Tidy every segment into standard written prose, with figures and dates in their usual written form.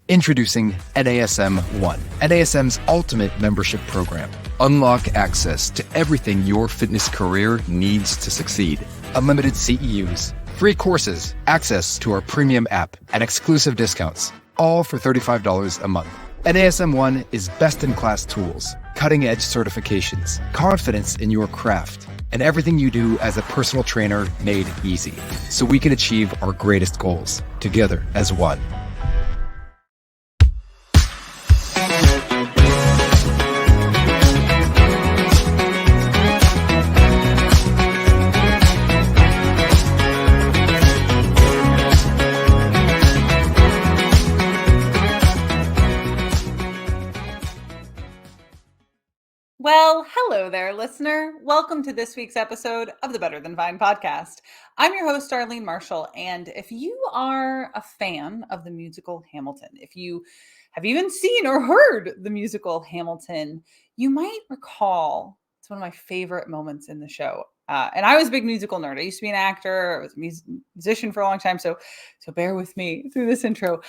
Introducing NASM One, NASM's ultimate membership program. Unlock access to everything your fitness career needs to succeed. Unlimited CEUs, free courses, access to our premium app, and exclusive discounts, all for $35 a month. NASM One is best-in-class tools, cutting-edge certifications, confidence in your craft, and everything you do as a personal trainer made easy, so we can achieve our greatest goals together as one. Well, hello there, listener. Welcome to this week's episode of the Better Than Fine podcast. I'm your host, Darlene Marshall, and if you are a fan of the musical Hamilton, if you have even seen or heard the musical Hamilton, you might recall it's one of my favorite moments in the show. And I was a big musical nerd. I used to be an actor. I was a musician for a long time, so bear with me through this intro.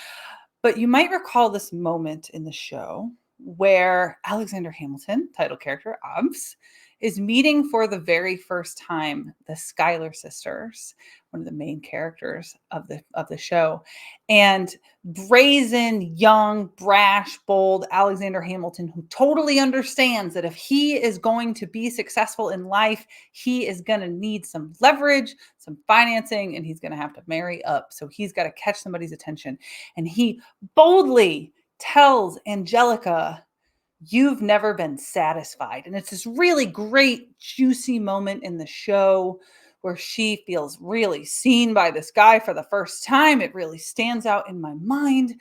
But you might recall this moment in the show where Alexander Hamilton, title character Obs, is meeting for the very first time the Schuyler sisters, one of the main characters of the show. And brazen, young, brash, bold Alexander Hamilton, who totally understands that if he is going to be successful in life, he is going to need some leverage, some financing, and he's going to have to marry up. So he's got to catch somebody's attention. And he boldly tells Angelica, "You've never been satisfied." And it's this really great, juicy moment in the show where she feels really seen by this guy for the first time. It really stands out in my mind.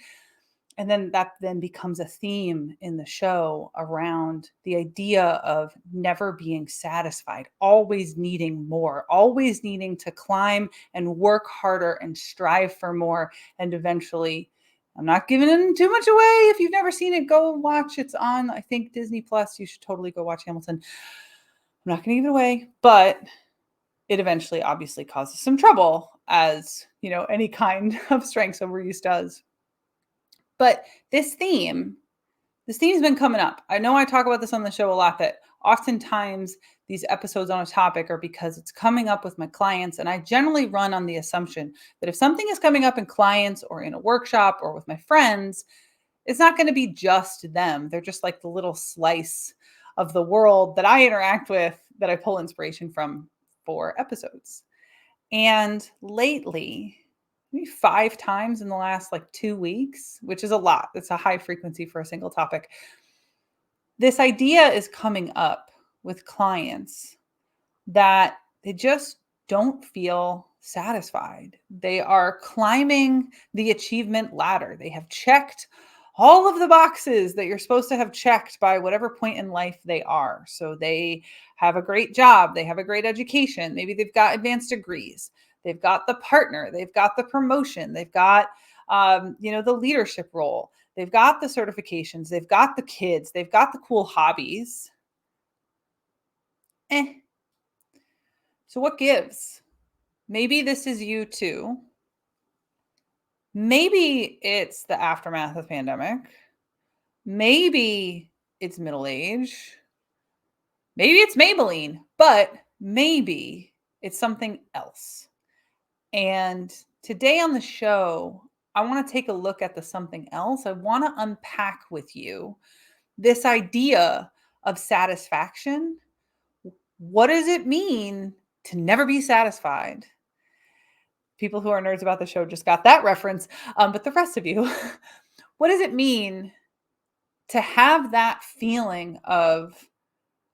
And then that then becomes a theme in the show around the idea of never being satisfied, always needing more, always needing to climb and work harder and strive for more. And eventually, I'm not giving too much away. If you've never seen it, go watch. It's on, I think, Disney Plus. You should totally go watch Hamilton. I'm not going to give it away, but it eventually obviously causes some trouble, as any kind of strengths overuse does. But this theme's been coming up. I know I talk about this on the show a lot, that oftentimes these episodes on a topic are because it's coming up with my clients. And I generally run on the assumption that if something is coming up in clients or in a workshop or with my friends, it's not going to be just them. They're just like the little slice of the world that I interact with, that I pull inspiration from for episodes. And lately, maybe 5 times in the last 2 weeks, which is a lot. It's a high frequency for a single topic. This idea is coming up with clients that they just don't feel satisfied. They are climbing the achievement ladder. They have checked all of the boxes that you're supposed to have checked by whatever point in life they are. So they have a great job. They have a great education. Maybe they've got advanced degrees. They've got the partner. They've got the promotion. They've got, the leadership role. They've got the certifications. They've got the kids. They've got the cool hobbies. So what gives? Maybe this is you too. Maybe it's the aftermath of the pandemic. Maybe it's middle age. Maybe it's Maybelline, but maybe it's something else. And today on the show, I want to take a look at the something else. I want to unpack with you this idea of satisfaction. What does it mean to never be satisfied? People who are nerds about the show just got that reference. But the rest of you, what does it mean to have that feeling of,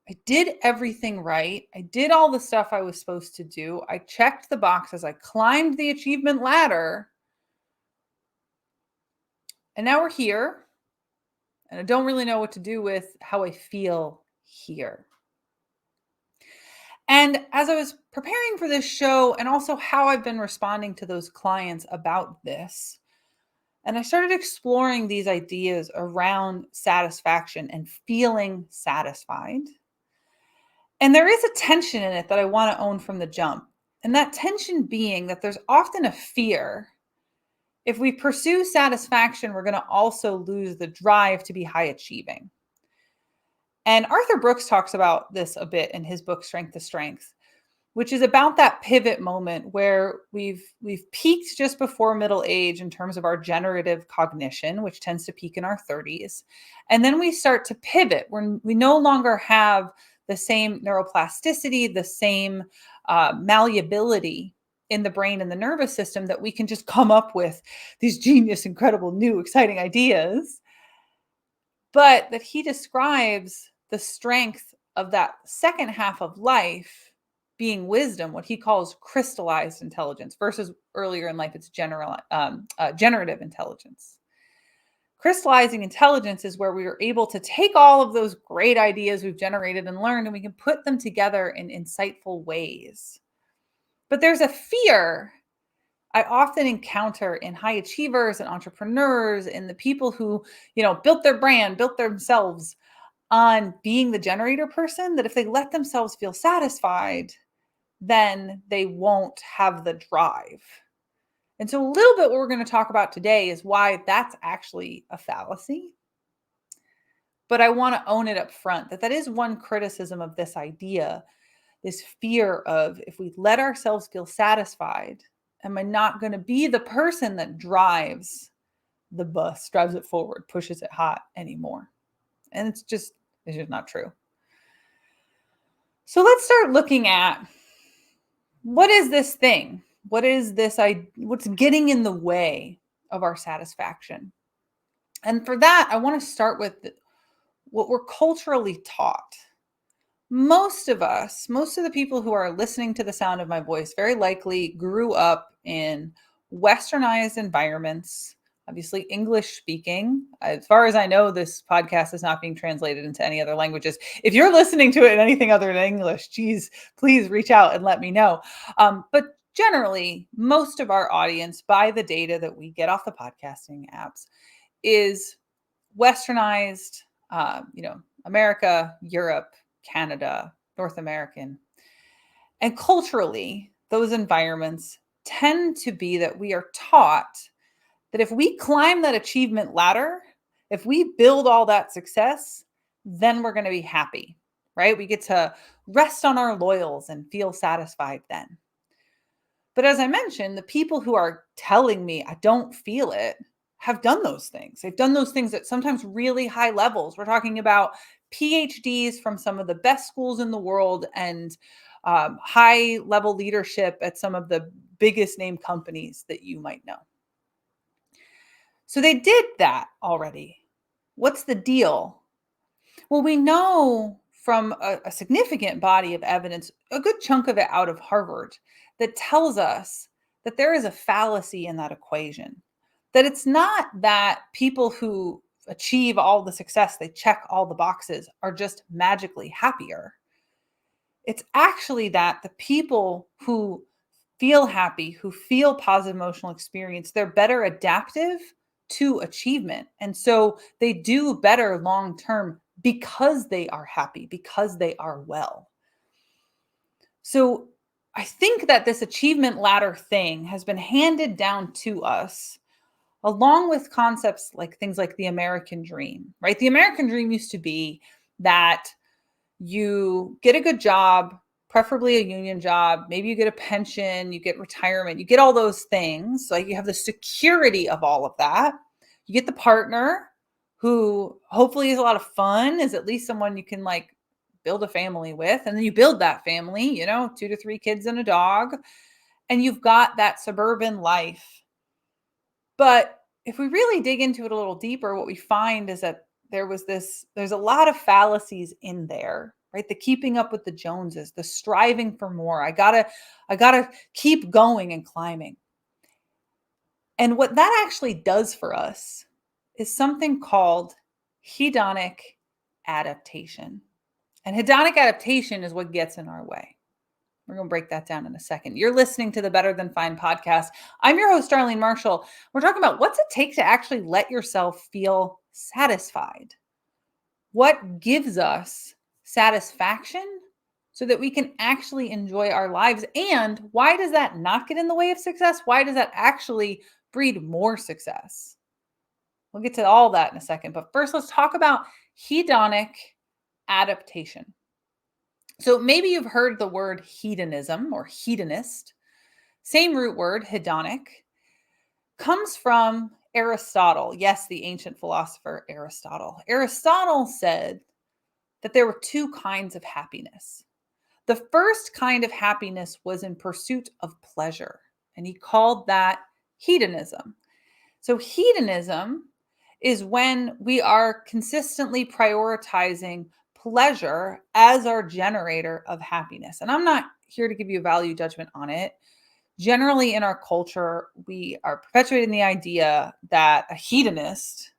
I did everything right. I did all the stuff I was supposed to do. I checked the boxes. I climbed the achievement ladder. And now we're here. And I don't really know what to do with how I feel here. And as I was preparing for this show, and also how I've been responding to those clients about this, and I started exploring these ideas around satisfaction and feeling satisfied. And there is a tension in it that I want to own from the jump. And that tension being that there's often a fear if we pursue satisfaction, we're going to also lose the drive to be high achieving. And Arthur Brooks talks about this a bit in his book, Strength to Strength, which is about that pivot moment where we've peaked just before middle age in terms of our generative cognition, which tends to peak in our 30s. And then we start to pivot when we no longer have the same neuroplasticity, the same malleability in the brain and the nervous system that we can just come up with these genius, incredible, new, exciting ideas. But that he describes the strength of that second half of life being wisdom, what he calls crystallized intelligence, versus earlier in life, it's generative intelligence. Crystallizing intelligence is where we are able to take all of those great ideas we've generated and learned, and we can put them together in insightful ways. But there's a fear I often encounter in high achievers and entrepreneurs and the people who, built their brand, built themselves on being the generator person, that if they let themselves feel satisfied, then they won't have the drive. And so a little bit what we're going to talk about today is why that's actually a fallacy. But I want to own it up front, that is one criticism of this idea, this fear of, if we let ourselves feel satisfied, am I not going to be the person that drives the bus, drives it forward, pushes it hot anymore? And it's just not true. So let's start looking at, what is this thing? What's getting in the way of our satisfaction? And for that, I want to start with what we're culturally taught. Most of the people who are listening to the sound of my voice very likely grew up in westernized environments, obviously English speaking. As far as I know, this podcast is not being translated into any other languages. If you're listening to it in anything other than English, geez, please reach out and let me know. But generally, most of our audience, by the data that we get off the podcasting apps, is westernized, America, Europe, Canada, North American. And culturally, those environments tend to be that we are taught that if we climb that achievement ladder, if we build all that success, then we're going to be happy, right? We get to rest on our laurels and feel satisfied then. But as I mentioned, the people who are telling me I don't feel it have done those things. They've done those things at sometimes really high levels. We're talking about PhDs from some of the best schools in the world and high level leadership at some of the biggest name companies that you might know. So they did that already. What's the deal? Well, we know from a significant body of evidence, a good chunk of it out of Harvard, that tells us that there is a fallacy in that equation. That it's not that people who achieve all the success, they check all the boxes, are just magically happier. It's actually that the people who feel happy, who feel positive emotional experience, they're better adaptive to achievement. And so they do better long-term because they are happy, because they are well. So I think that this achievement ladder thing has been handed down to us along with concepts like things like the American dream, right? The American dream used to be that you get a good job, preferably a union job. Maybe you get a pension, you get retirement, you get all those things. Like you have the security of all of that. You get the partner who hopefully is a lot of fun, is at least someone you can like build a family with. And then you build that family, 2 to 3 kids and a dog. And you've got that suburban life. But if we really dig into it a little deeper, what we find is that there's a lot of fallacies in there, right? The keeping up with the Joneses, the striving for more. I gotta keep going and climbing. And what that actually does for us is something called hedonic adaptation. And hedonic adaptation is what gets in our way. We're going to break that down in a second. You're listening to the Better Than Fine podcast. I'm your host, Darlene Marshall. We're talking about what's it take to actually let yourself feel satisfied. What gives us satisfaction so that we can actually enjoy our lives? And why does that not get in the way of success? Why does that actually breed more success. We'll get to all that in a second. But first, let's talk about hedonic adaptation. So maybe you've heard the word hedonism or hedonist. Same root word, hedonic, comes from Aristotle. Yes, the ancient philosopher Aristotle. Aristotle said that there were two kinds of happiness. The first kind of happiness was in pursuit of pleasure, and he called that hedonism. So hedonism is when we are consistently prioritizing pleasure as our generator of happiness. And I'm not here to give you a value judgment on it. Generally, in our culture, we are perpetuating the idea that a hedonist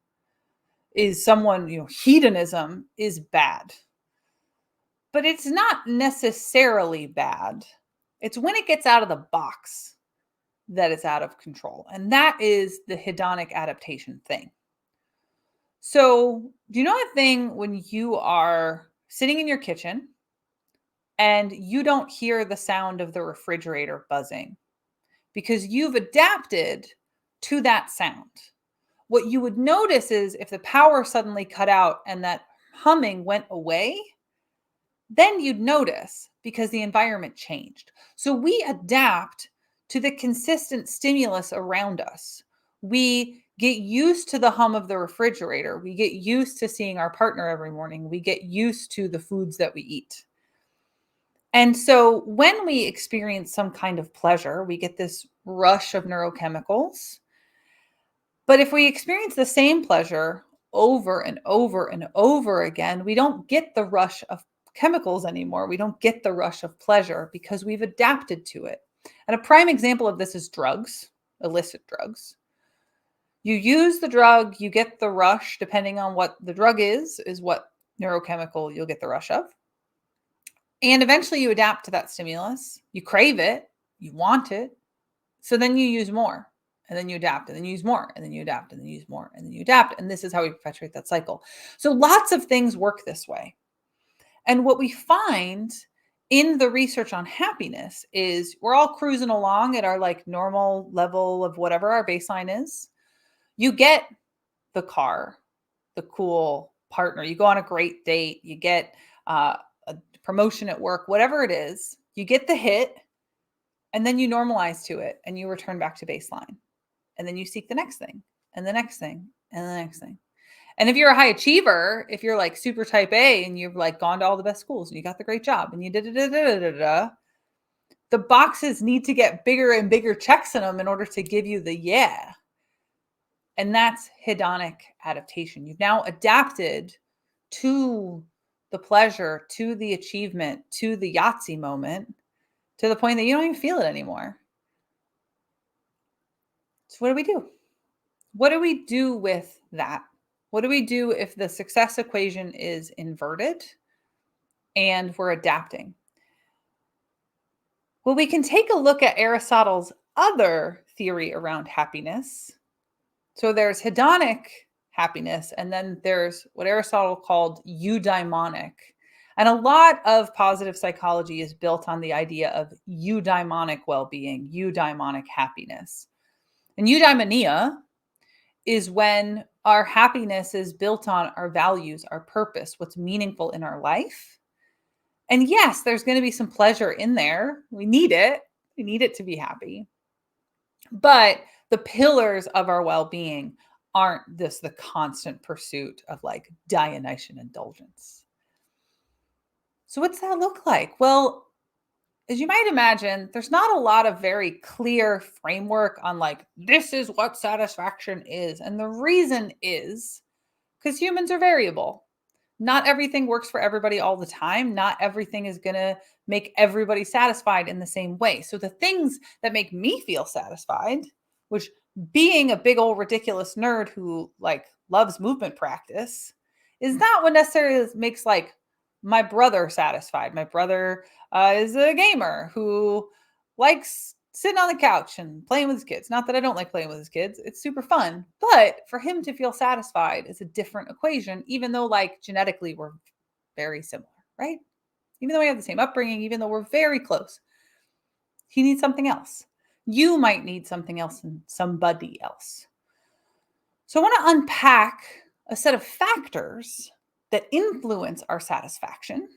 is someone, hedonism is bad. But it's not necessarily bad. It's when it gets out of the box that it's out of control. And that is the hedonic adaptation thing. So, do you know a thing when you are sitting in your kitchen and you don't hear the sound of the refrigerator buzzing because you've adapted to that sound? What you would notice is if the power suddenly cut out and that humming went away, then you'd notice because the environment changed. So we adapt to the consistent stimulus around us. We get used to the hum of the refrigerator. We get used to seeing our partner every morning. We get used to the foods that we eat. And so when we experience some kind of pleasure, we get this rush of neurochemicals. But if we experience the same pleasure over and over and over again, we don't get the rush of chemicals anymore. We don't get the rush of pleasure because we've adapted to it. And a prime example of this is drugs, illicit drugs. You use the drug, you get the rush, depending on what the drug is what neurochemical you'll get the rush of. And eventually you adapt to that stimulus. You crave it, you want it. So then you use more. And then you adapt, and then you use more, and then you adapt, and then you use more, and then you adapt. And this is how we perpetuate that cycle. So lots of things work this way. And what we find in the research on happiness is we're all cruising along at our like normal level of whatever our baseline is. You get the car, the cool partner, you go on a great date, you get a promotion at work, whatever it is, you get the hit, and then you normalize to it and you return back to baseline. And then you seek the next thing and the next thing and the next thing. And if you're a high achiever, if you're like super type A and you've like gone to all the best schools and you got the great job and you the boxes need to get bigger and bigger checks in them in order to give you the yeah. And that's hedonic adaptation. You've now adapted to the pleasure, to the achievement, to the Yahtzee moment, to the point that you don't even feel it anymore. So what do we do? What do we do with that? What do we do if the success equation is inverted and we're adapting? Well, we can take a look at Aristotle's other theory around happiness. So there's hedonic happiness, and then there's what Aristotle called eudaimonic. And a lot of positive psychology is built on the idea of eudaimonic well-being, eudaimonic happiness. And eudaimonia is when our happiness is built on our values, our purpose, what's meaningful in our life. And yes, there's going to be some pleasure in there. We need it. We need it to be happy. But the pillars of our well-being aren't the constant pursuit of like Dionysian indulgence. So what's that look like? Well, as you might imagine, there's not a lot of very clear framework on like, this is what satisfaction is. And the reason is because humans are variable. Not everything works for everybody all the time. Not everything is going to make everybody satisfied in the same way. So the things that make me feel satisfied, which being a big old ridiculous nerd who like loves movement practice, is not what necessarily makes like my brother satisfied. My brother is a gamer who likes sitting on the couch and playing with his kids. Not that I don't like playing with his kids. It's super fun. But for him to feel satisfied is a different equation, even though like genetically we're very similar, right? Even though we have the same upbringing, even though we're very close, he needs something else. You might need something else and somebody else. So I want to unpack a set of factors that influence our satisfaction.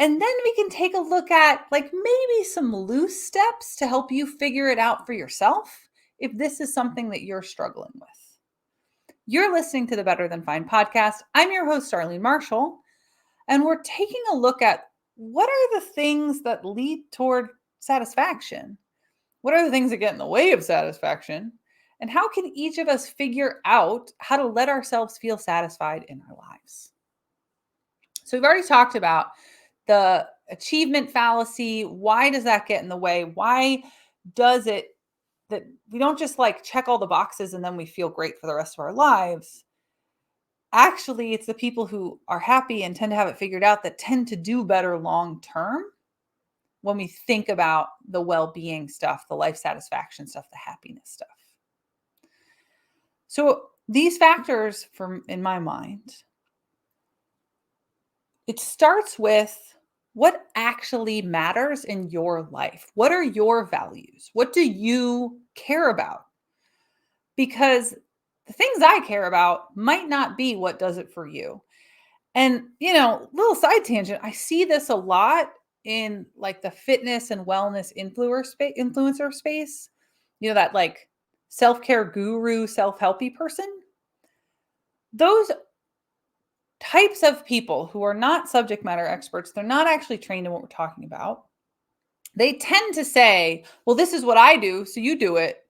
And then we can take a look at like maybe some loose steps to help you figure it out for yourself if this is something that you're struggling with. You're listening to the Better Than Fine podcast. I'm your host, Darlene Marshall, and we're taking a look at what are the things that lead toward satisfaction? What are the things that get in the way of satisfaction? And how can each of us figure out how to let ourselves feel satisfied in our lives? So we've already talked about the achievement fallacy. Why does that get in the way? Why does it that we don't just like check all the boxes and then we feel great for the rest of our lives? Actually, it's the people who are happy and tend to have it figured out that tend to do better long term when we think about the well-being stuff, the life satisfaction stuff, the happiness stuff. So these factors, in my mind, it starts with what actually matters in your life. What are your values? What do you care about? Because the things I care about might not be what does it for you. And, little side tangent, I see this a lot in like the fitness and wellness influencer space, that like self-care guru, self-helpy person. Those types of people who are not subject matter experts, they're not actually trained in what we're talking about. They tend to say, well, this is what I do, so you do it.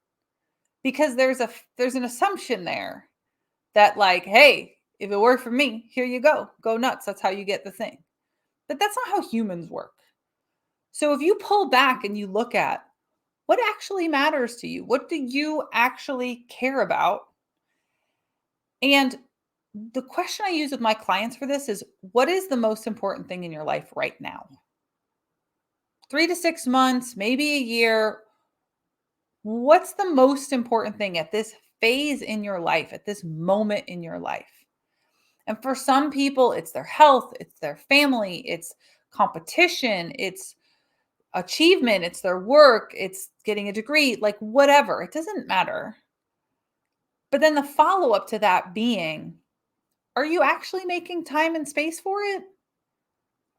Because there's an assumption there that like, hey, if it worked for me, here you go nuts. That's how you get the thing. But that's not how humans work. So if you pull back and you look at what actually matters to you, what do you actually care about? And the question I use with my clients for this is, what is the most important thing in your life right now? 3 to 6 months, maybe a year. What's the most important thing at this phase in your life, at this moment in your life? And for some people, it's their health, it's their family, it's competition, it's achievement, it's their work, it's getting a degree, like whatever. It doesn't matter. But then the follow-up to that being, are you actually making time and space for it?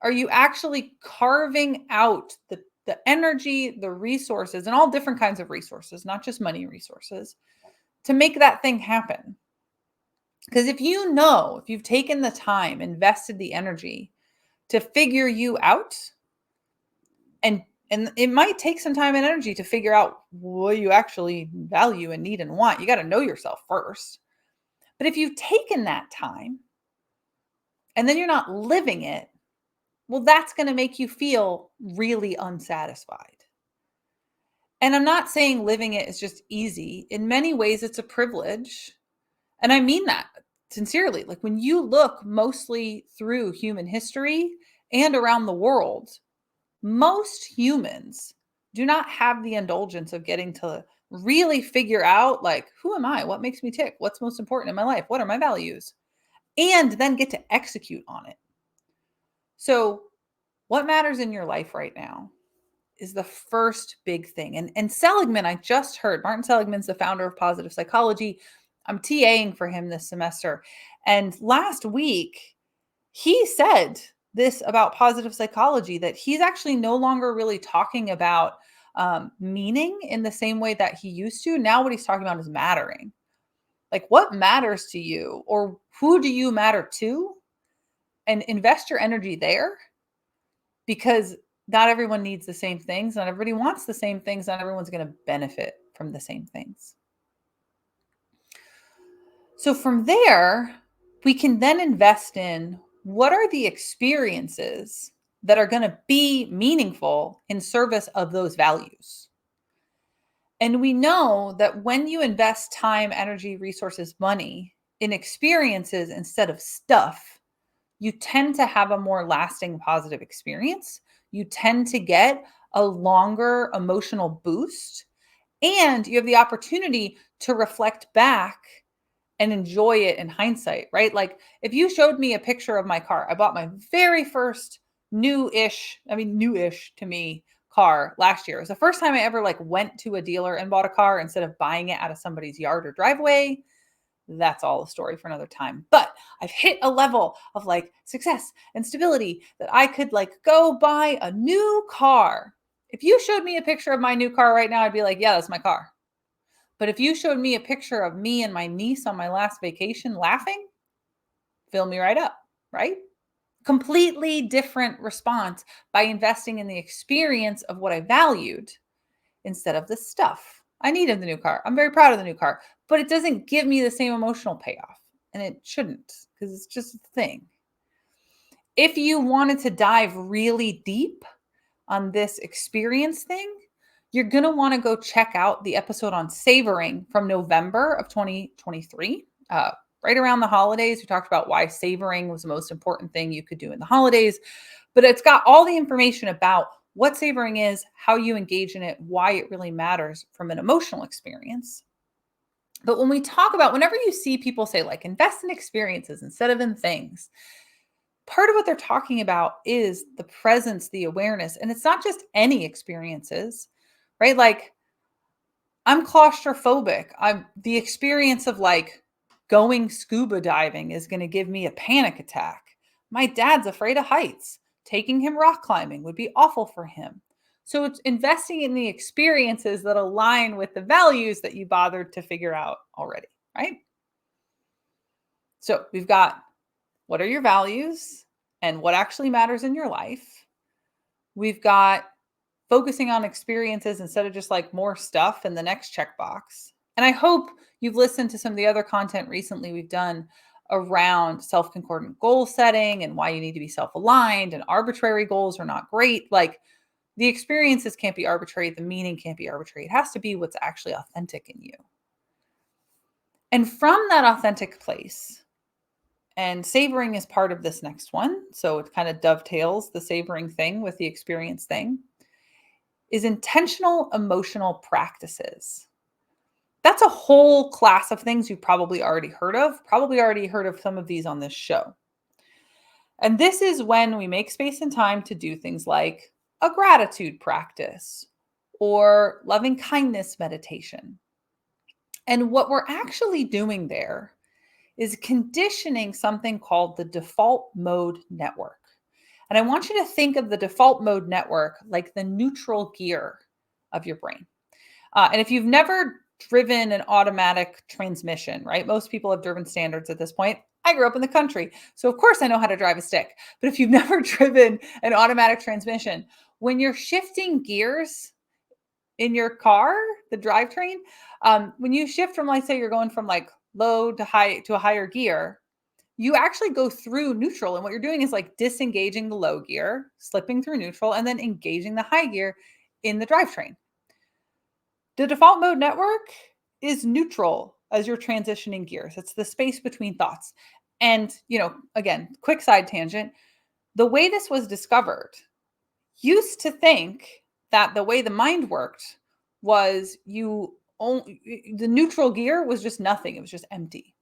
Are you actually carving out the energy, the resources, and all different kinds of resources, not just money resources, to make that thing happen? Because if you've taken the time, invested the energy to figure you out, and it might take some time and energy to figure out what you actually value and need and want. You got to know yourself first. But if you've taken that time and then you're not living it, well, that's going to make you feel really unsatisfied. And I'm not saying living it is just easy. In many ways, it's a privilege. And I mean that sincerely. Like when you look mostly through human history and around the world, most humans do not have the indulgence of getting to really figure out like, who am I? What makes me tick? What's most important in my life? What are my values? And then get to execute on it. So what matters in your life right now is the first big thing. And Seligman, I just heard, Martin Seligman's the founder of positive psychology. I'm TAing for him this semester. And last week, he said this about positive psychology, that he's actually no longer really talking about meaning in the same way that he used to. Now what he's talking about is mattering. Like what matters to you, or who do you matter to? And invest your energy there, because not everyone needs the same things. Not everybody wants the same things. Not everyone's going to benefit from the same things. So from there, we can then invest in what are the experiences that are going to be meaningful in service of those values. And we know that when you invest time, energy, resources, money in experiences instead of stuff, you tend to have a more lasting positive experience. You tend to get a longer emotional boost, and you have the opportunity to reflect back and enjoy it in hindsight, right? Like if you showed me a picture of my car, I bought my very first newish to me car last year. It was the first time I ever went to a dealer and bought a car instead of buying it out of somebody's yard or driveway. That's all a story for another time. But I've hit a level of success and stability that I could go buy a new car. If you showed me a picture of my new car right now, I'd be like, yeah, that's my car. But if you showed me a picture of me and my niece on my last vacation laughing, fill me right up, right? Completely different response by investing in the experience of what I valued instead of the stuff. I needed the new car. I'm very proud of the new car, but it doesn't give me the same emotional payoff. And it shouldn't, because it's just a thing. If you wanted to dive really deep on this experience thing, you're going to want to go check out the episode on savoring from November of 2023. Right around the holidays, we talked about why savoring was the most important thing you could do in the holidays. But it's got all the information about what savoring is, how you engage in it, why it really matters from an emotional experience. But when we talk about, whenever you see people say invest in experiences instead of in things, part of what they're talking about is the presence, the awareness. And it's not just any experiences, right? I'm claustrophobic. The experience of going scuba diving is going to give me a panic attack. My dad's afraid of heights. Taking him rock climbing would be awful for him. So it's investing in the experiences that align with the values that you bothered to figure out already, right? So we've got, what are your values and what actually matters in your life? We've got focusing on experiences instead of just more stuff in the next checkbox. And I hope you've listened to some of the other content recently we've done around self-concordant goal setting and why you need to be self-aligned, and arbitrary goals are not great. The experiences can't be arbitrary. The meaning can't be arbitrary. It has to be what's actually authentic in you. And from that authentic place, and savoring is part of this next one, so it kind of dovetails the savoring thing with the experience thing, is intentional emotional practices. That's a whole class of things you've probably already heard of some of these on this show. And this is when we make space and time to do things like a gratitude practice or loving kindness meditation. And what we're actually doing there is conditioning something called the default mode network. And I want you to think of the default mode network like the neutral gear of your brain. And if you've never driven an automatic transmission, right? Most people have driven standards at this point. I grew up in the country, so of course I know how to drive a stick. But if you've never driven an automatic transmission, when you're shifting gears in your car, the drivetrain, when you shift from, say you're going from low to high to a higher gear, you actually go through neutral. And what you're doing is disengaging the low gear, slipping through neutral, and then engaging the high gear in the drivetrain. The default mode network is neutral as you're transitioning gears. It's the space between thoughts. And, again, quick side tangent, the way this was discovered used to think that the way the mind worked was the neutral gear was just nothing. It was just empty.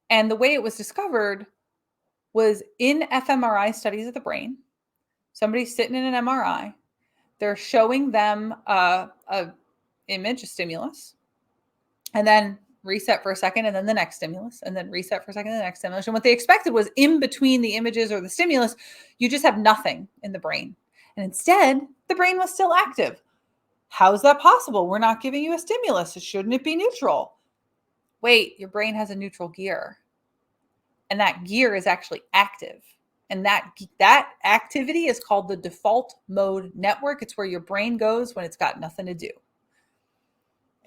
And the way it was discovered was in fMRI studies of the brain. Somebody's sitting in an MRI. They're showing them a image, a stimulus, and then reset for a second, and then the next stimulus, and then reset for a second, and the next stimulus. And what they expected was in between the images or the stimulus, you just have nothing in the brain. And instead, the brain was still active. How is that possible? We're not giving you a stimulus. Shouldn't it be neutral? Wait, your brain has a neutral gear. And that gear is actually active. And that activity is called the default mode network. It's where your brain goes when it's got nothing to do.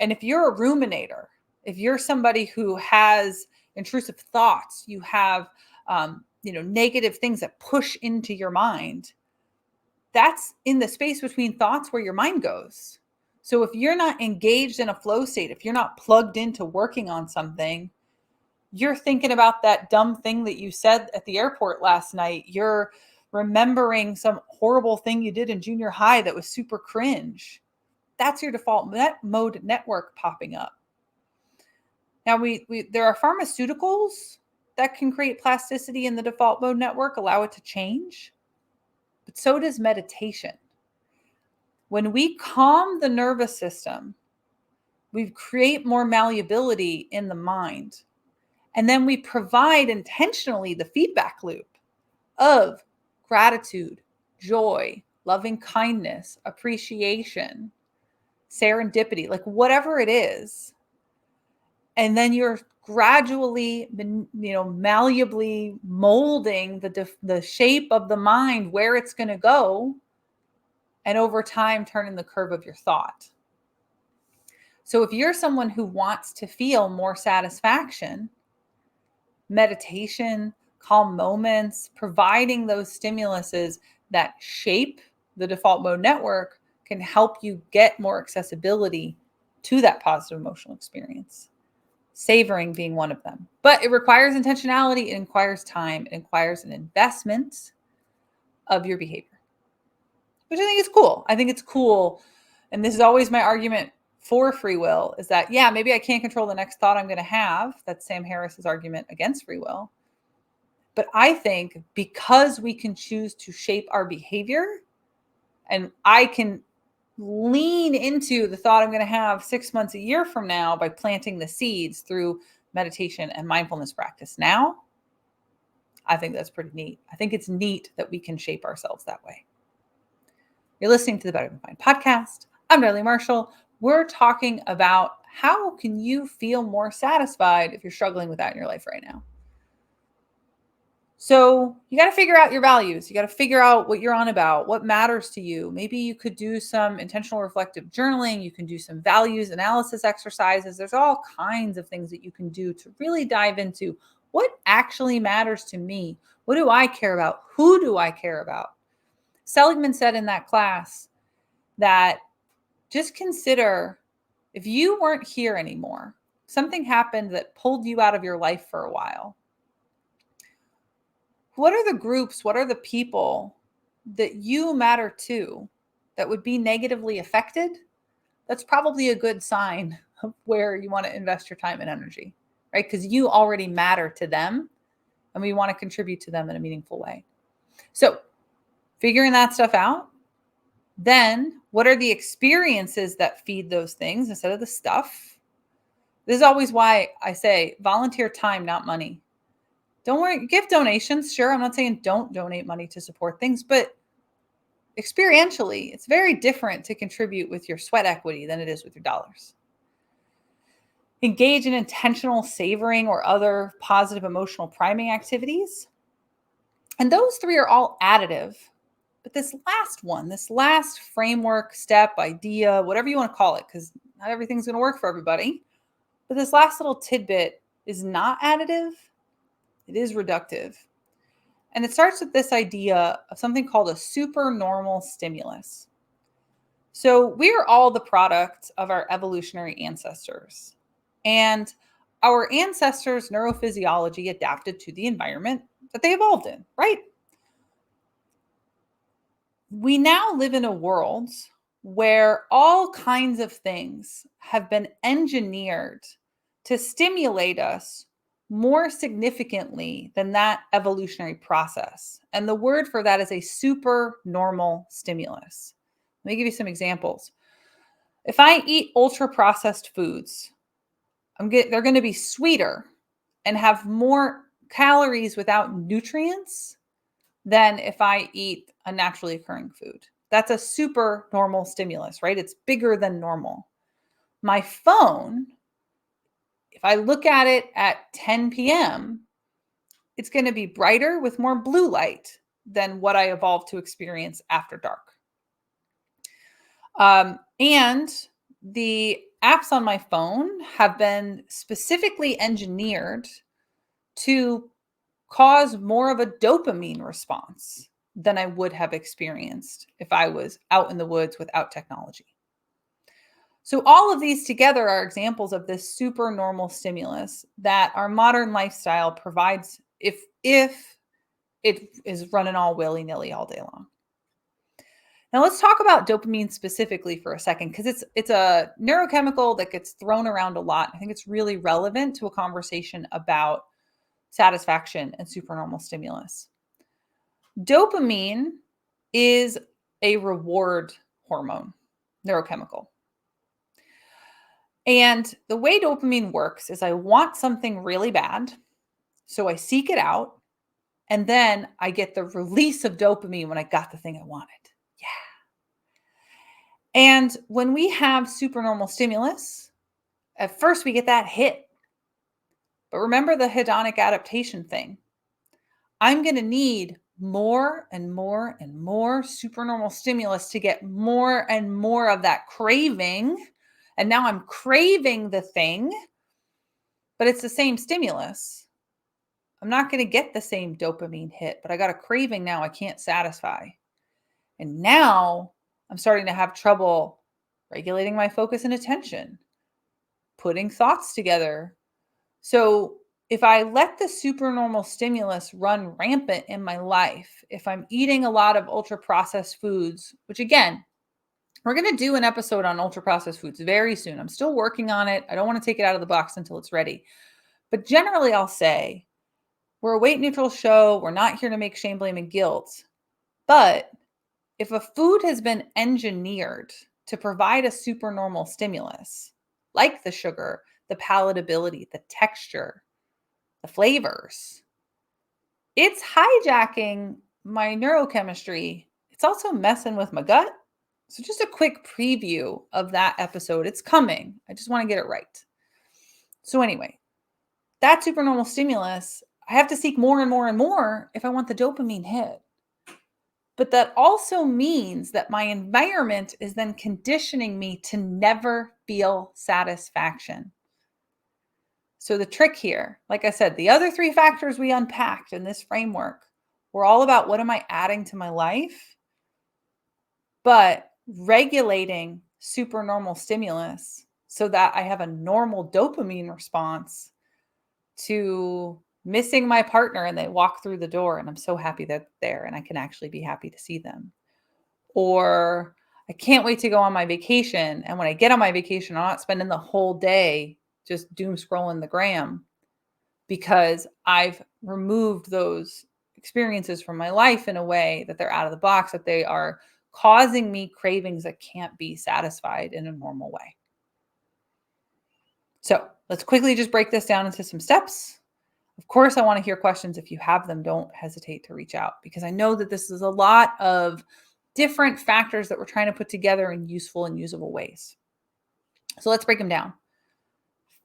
And if you're a ruminator, if you're somebody who has intrusive thoughts, you have negative things that push into your mind, that's in the space between thoughts where your mind goes. So if you're not engaged in a flow state, if you're not plugged into working on something, you're thinking about that dumb thing that you said at the airport last night. You're remembering some horrible thing you did in junior high that was super cringe. That's your default mode network popping up. Now, there are pharmaceuticals that can create plasticity in the default mode network, allow it to change, but so does meditation. When we calm the nervous system, we create more malleability in the mind. And then we provide intentionally the feedback loop of gratitude, joy, loving kindness, appreciation, serendipity, like whatever it is. And then you're gradually, malleably molding the shape of the mind, where it's going to go, and over time turning the curve of your thought. So if you're someone who wants to feel more satisfaction, meditation, calm moments, providing those stimuluses that shape the default mode network can help you get more accessibility to that positive emotional experience. Savoring being one of them. But it requires intentionality, it requires time, it requires an investment of your behavior, which I think is cool. I think it's cool. And this is always my argument for free will, is that, yeah, maybe I can't control the next thought I'm going to have. That's Sam Harris's argument against free will. But I think because we can choose to shape our behavior, and I can lean into the thought I'm going to have 6 months, a year from now by planting the seeds through meditation and mindfulness practice now, I think that's pretty neat. I think it's neat that we can shape ourselves that way. You're listening to the Better Than Fine podcast. I'm Darlene Marshall. We're talking about how can you feel more satisfied if you're struggling with that in your life right now. So you got to figure out your values. You got to figure out what you're on about, what matters to you. Maybe you could do some intentional reflective journaling. You can do some values analysis exercises. There's all kinds of things that you can do to really dive into what actually matters to me. What do I care about? Who do I care about? Seligman said in that class that just consider, if you weren't here anymore, something happened that pulled you out of your life for a while. What are the groups, what are the people that you matter to that would be negatively affected? That's probably a good sign of where you want to invest your time and energy, right? Because you already matter to them and we want to contribute to them in a meaningful way. So figuring that stuff out, then what are the experiences that feed those things instead of the stuff? This is always why I say volunteer time, not money. Don't worry, give donations. Sure, I'm not saying don't donate money to support things, but experientially, it's very different to contribute with your sweat equity than it is with your dollars. Engage in intentional savoring or other positive emotional priming activities. And those three are all additive. But this last one, this last framework, step, idea, whatever you want to call it, because not everything's going to work for everybody. But this last little tidbit is not additive. It is reductive. And it starts with this idea of something called a supernormal stimulus. So we are all the product of our evolutionary ancestors. And our ancestors' neurophysiology adapted to the environment that they evolved in, right? We now live in a world where all kinds of things have been engineered to stimulate us more significantly than that evolutionary process. And the word for that is a supernormal stimulus. Let me give you some examples. If I eat ultra-processed foods, they're going to be sweeter and have more calories without nutrients than if I eat a naturally occurring food. That's a supernormal stimulus, right? It's bigger than normal. My phone, if I look at it at 10 p.m., it's going to be brighter with more blue light than what I evolved to experience after dark. And the apps on my phone have been specifically engineered to cause more of a dopamine response than I would have experienced if I was out in the woods without technology. So all of these together are examples of this supernormal stimulus that our modern lifestyle provides if it is running all willy-nilly all day long. Now let's talk about dopamine specifically for a second, because it's a neurochemical that gets thrown around a lot. I think it's really relevant to a conversation about satisfaction and supernormal stimulus. Dopamine is a reward hormone. neurochemical. And the way dopamine works is I want something really bad, so I seek it out, and then I get the release of dopamine when I got the thing I wanted. Yeah. And when we have supernormal stimulus, at first we get that hit. But remember the hedonic adaptation thing. I'm going to need more and more and more supernormal stimulus to get more and more of that craving. And now I'm craving the thing, but it's the same stimulus. I'm not going to get the same dopamine hit, but I got a craving now I can't satisfy. And now I'm starting to have trouble regulating my focus and attention, putting thoughts together. So if I let the supernormal stimulus run rampant in my life, if I'm eating a lot of ultra processed foods, which again, we're going to do an episode on ultra processed foods very soon. I'm still working on it. I don't want to take it out of the box until it's ready. But generally, I'll say we're a weight neutral show. We're not here to make shame, blame, and guilt. But if a food has been engineered to provide a supernormal stimulus, like the sugar, the palatability, the texture, the flavors, it's hijacking my neurochemistry. It's also messing with my gut. So just a quick preview of that episode. It's coming. I just want to get it right. So anyway, that supernormal stimulus, I have to seek more and more and more if I want the dopamine hit. But that also means that my environment is then conditioning me to never feel satisfaction. So the trick here, like I said, the other 3 factors we unpacked in this framework were all about what am I adding to my life, but regulating supernormal stimulus so that I have a normal dopamine response to missing my partner and they walk through the door and I'm so happy they're there and I can actually be happy to see them. Or I can't wait to go on my vacation. And when I get on my vacation, I'm not spending the whole day just doom scrolling the gram because I've removed those experiences from my life in a way that they're out of the box, that they are causing me cravings that can't be satisfied in a normal way. So let's quickly just break this down into some steps. Of course, I want to hear questions. If you have them, don't hesitate to reach out because I know that this is a lot of different factors that we're trying to put together in useful and usable ways. So let's break them down.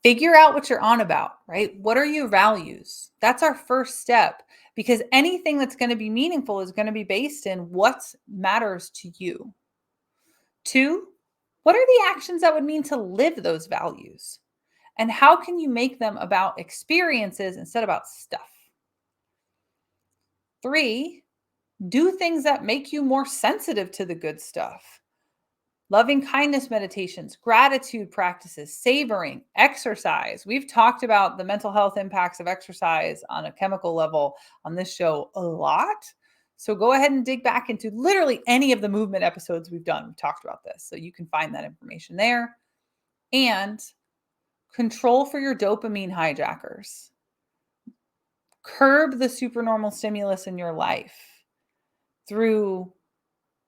Figure out what you're on about, right? What are your values? That's our first step because anything that's going to be meaningful is going to be based in what matters to you. 2, what are the actions that would mean to live those values? And how can you make them about experiences instead of about stuff? 3, do things that make you more sensitive to the good stuff. Loving kindness meditations, gratitude practices, savoring, exercise. We've talked about the mental health impacts of exercise on a chemical level on this show a lot. So go ahead and dig back into literally any of the movement episodes we've done. We've talked about this. So you can find that information there. And control for your dopamine hijackers. Curb the supernormal stimulus in your life through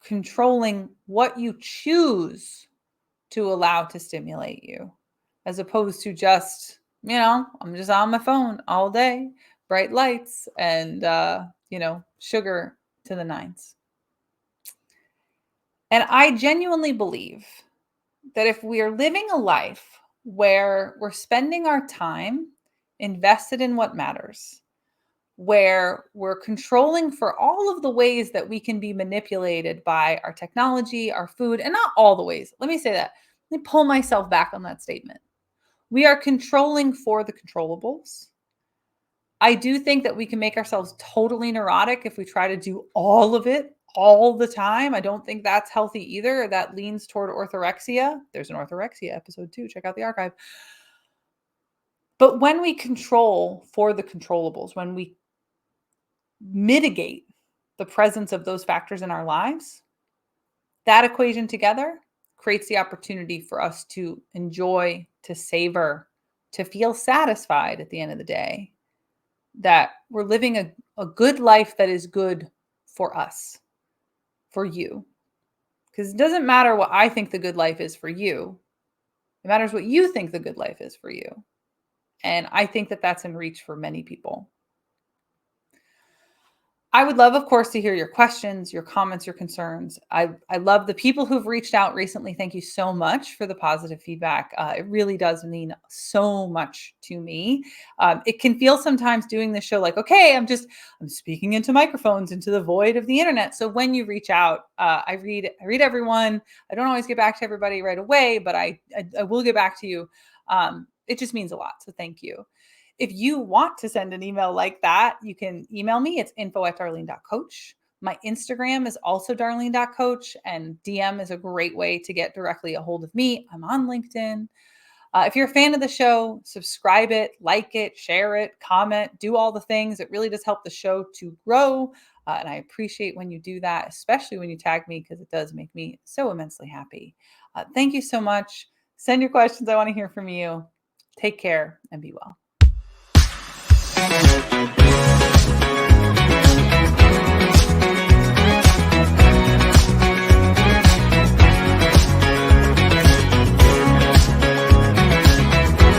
controlling what you choose to allow to stimulate you, as opposed to just, I'm just on my phone all day, bright lights and, sugar to the nines. And I genuinely believe that if we are living a life where we're spending our time invested in what matters, where we're controlling for all of the ways that we can be manipulated by our technology, our food, and not all the ways. Let me say that. Let me pull myself back on that statement. We are controlling for the controllables. I do think that we can make ourselves totally neurotic if we try to do all of it all the time. I don't think that's healthy either. That leans toward orthorexia. There's an orthorexia episode too. Check out the archive. But when we control for the controllables, when we mitigate the presence of those factors in our lives, that equation together creates the opportunity for us to enjoy, to savor, to feel satisfied at the end of the day, that we're living a good life that is good for us, for you. Because it doesn't matter what I think the good life is for you. It matters what you think the good life is for you. And I think that that's in reach for many people. I would love, of course, to hear your questions, your comments, your concerns. I love the people who've reached out recently. Thank you so much for the positive feedback. It really does mean so much to me. It can feel sometimes doing this show like, okay, I'm speaking into microphones, into the void of the internet. So when you reach out, I read everyone. I don't always get back to everybody right away, but I will get back to you. It just means a lot. So thank you. If you want to send an email like that, you can email me. It's info@darlene.coach. My Instagram is also darlene.coach, and DM is a great way to get directly a hold of me. I'm on LinkedIn. If you're a fan of the show, subscribe it, like it, share it, comment, do all the things. It really does help the show to grow. And I appreciate when you do that, especially when you tag me, because it does make me so immensely happy. Thank you so much. Send your questions. I want to hear from you. Take care and be well.